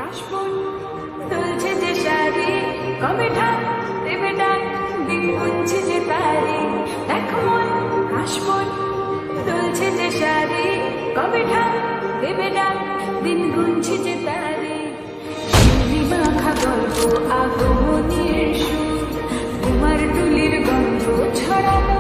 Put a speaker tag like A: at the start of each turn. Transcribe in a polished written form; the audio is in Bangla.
A: কাশবন তুলছে যে শাড়ি, কবে ঢাক দেবে ডাক, দিন গুনছে যে তারি। দেখ মন কাশবন তুলছে যে শাড়ি, কবে ঢাক দেবে ডাক, দিন গুনছে যে তারি। শিউলি মাখা গল্প আগমনের সুর, তোমার তুলির গন্ধ ছড়ানো